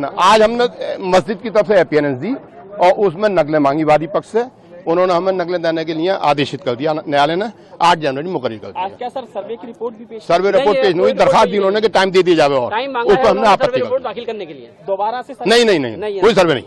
आज हमने मस्जिद की तरफ से अपीयरेंस दी और उसमें नकलें मांगी वादी पक्ष से। उन्होंने हमें नकलें देने के लिए आदेशित कर दिया, न्यायालय ने 8 जनवरी मुकर्रर कर दिया। आज क्या सर सर्वे की रिपोर्ट भी पेश? सर्वे रिपोर्ट पेश नहीं हुई, दरखास्त दी उन्होंने कि टाइम दे दिया जाए और टाइम उस पर हमने आपत्ति रिपोर्ट कर दाखिल करने के लिए दोबारा से नहीं, कोई सर्वे नहीं।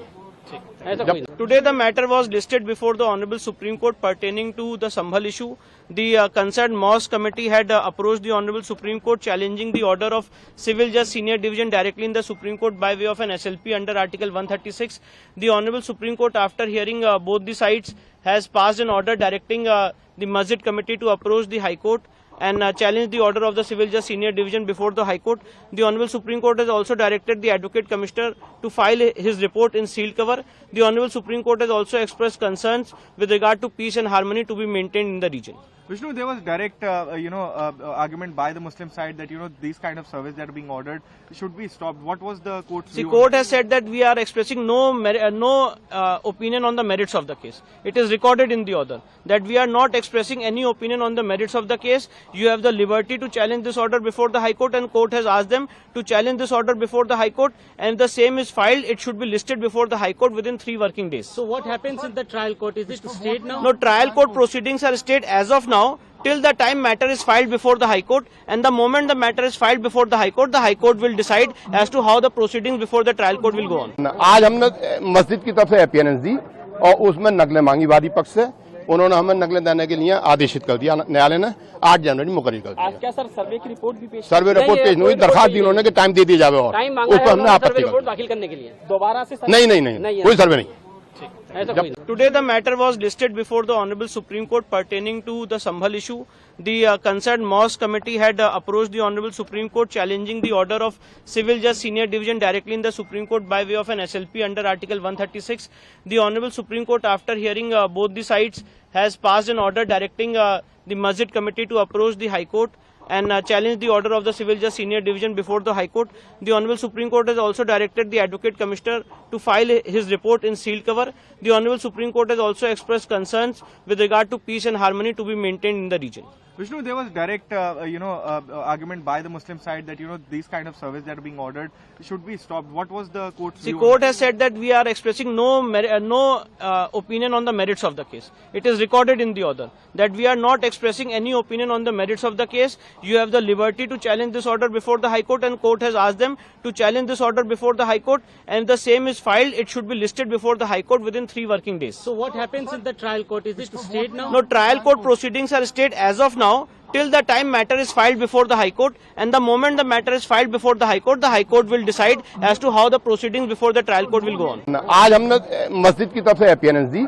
Today the matter was listed before the Honorable Supreme Court pertaining to the Sambhal issue. The concerned Mosque Committee had approached the Honorable Supreme Court challenging the order of Civil Judge Senior Division directly in the Supreme Court by way of an SLP under Article 136. The Honorable Supreme Court, after hearing both the sides, has passed an order directing the Masjid Committee to approach the High Court and challenge the order of the Civil Judge Senior Division before the High Court. The Honorable Supreme Court has also directed the Advocate Commissioner to file his report in sealed cover. The Honorable Supreme Court has also expressed concerns with regard to peace and harmony to be maintained in the region. Vishnu, there was direct, argument by the Muslim side that, these kind of surveys that are being ordered should be stopped. What was the court's view? The court has said that we are expressing no opinion on the merits of the case. It is recorded in the order that we are not expressing any opinion on the merits of the case. You have the liberty to challenge this order before the High Court, and court has asked them to challenge this order before the High Court, and if the same is filed, it should be listed before the High Court within 3 working days. So what happens in the trial court? Is it stayed now? No, trial court proceedings are stayed as of now till the time matter is filed before the High Court, and the moment the matter is filed before the High Court will decide as to how the proceedings before the trial court will go on. आज हमने मस्जिद की तरफ से appearance दी और उसमें नकलें मांगी वादी पक्ष से। उन्होंने हमें नकलें देने के लिए आदेशित कर दिया, न्यायालय ने 8 जनवरी मुकर्रर कर दिया। आज क्या सर सर्वे की रिपोर्ट भी पेश? सर्वे रिपोर्ट पेश नहीं हुई, दरखास्त दी उन्होंने कि टाइम दे दिया जाए और उस पर हमने आपत्ति कर रिपोर्ट दाखिल करने के लिए दोबारा से नहीं, कोई सर्वे नहीं। Today the matter was listed before the Honorable Supreme Court pertaining to the Sambhal issue. The concerned Mosque Committee had approached the Honorable Supreme Court challenging the order of Civil Judge Senior Division directly in the Supreme Court by way of an SLP under Article 136. The Honorable Supreme Court, after hearing both the sides, has passed an order directing the Masjid Committee to approach the High Court and challenge the order of the Civil Judge Senior Division before the High Court. The Honorable Supreme Court has also directed the Advocate Commissioner to file his report in sealed cover. The Honorable Supreme Court has also expressed concerns with regard to peace and harmony to be maintained in the region. Vishnu, there was direct, argument by the Muslim side that, these kind of surveys that are being ordered should be stopped. What was the court's view? The court has said that we are expressing no opinion on the merits of the case. It is recorded in the order that we are not expressing any opinion on the merits of the case. You have the liberty to challenge this order before the High Court, and court has asked them to challenge this order before the High Court, and if the same is filed, it should be listed before the High Court within 3 working days. So what happens in the trial court? Is it stayed now? No, trial court proceedings are stayed as of now till the time matter is filed before the High Court, and the moment the matter is filed before the High Court will decide as to how the proceedings before the trial court will go on. आज हमने मस्जिद की तरफ से appearance दी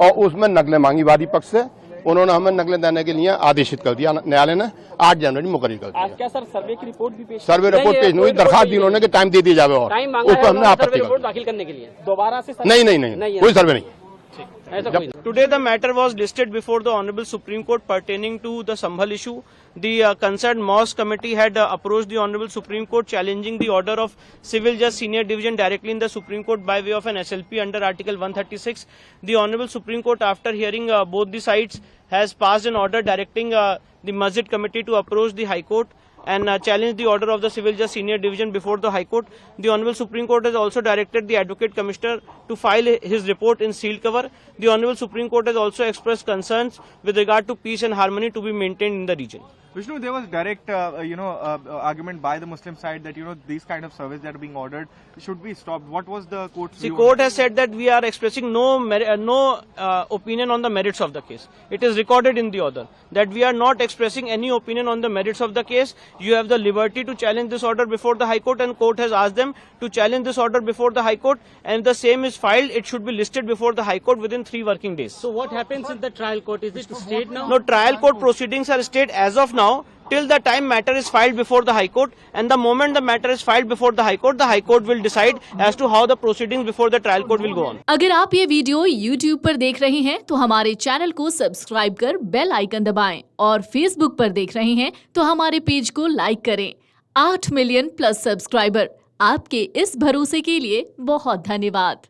और उसमें नकलें मांगी वादी पक्ष से। उन्होंने हमें नकलें देने के लिए आदेशित कर दिया, न्यायालय ने 8 जनवरी मुकर्रर कर दिया। आज क्या सर सर्वे की रिपोर्ट भी पेश? सर्वे रिपोर्ट पेश नहीं हुई, दरखास्त दी उन्होंने कि टाइम दे दिया जाए और उस पर हमने आपत्ति कर रिपोर्ट दाखिल करने के लिए दोबारा से नहीं, कोई सर्वे नहीं। Today the matter was listed before the Honorable Supreme Court pertaining to the Sambhal issue. The concerned Mosque Committee had approached the Honorable Supreme Court challenging the order of Civil Judge Senior Division directly in the Supreme Court by way of an SLP under Article 136. The Honorable Supreme Court, after hearing both the sides, has passed an order directing the Masjid Committee to approach the High Court and challenge the order of the Civil Judge Senior Division before the High Court. The Honorable Supreme Court has also directed the Advocate Commissioner to file his report in sealed cover. The Honorable Supreme Court has also expressed concerns with regard to peace and harmony to be maintained in the region. Vishnu, there was direct, argument by the Muslim side that, these kind of surveys that are being ordered should be stopped. What was the court's view? The court has said that we are expressing no opinion on the merits of the case. It is recorded in the order that we are not expressing any opinion on the merits of the case. You have the liberty to challenge this order before the High Court, and court has asked them to challenge this order before the High Court, and if the same is filed, it should be listed before the High Court within 3 working days. So what happens in the trial court? Is it stayed now? No, trial court proceedings are stayed as of now till the time matter is filed before the High Court, and the moment the matter is filed before the High Court will decide as to how the proceedings before the trial court will go on. अगर आप ये video YouTube पर देख रहे हैं तो हमारे channel को सब्सक्राइब कर बेल आइकन दबाएं, और Facebook पर देख रहे हैं तो हमारे पेज को लाइक करें। 8 मिलियन प्लस सब्सक्राइबर, आपके इस भरोसे के लिए बहुत धन्यवाद।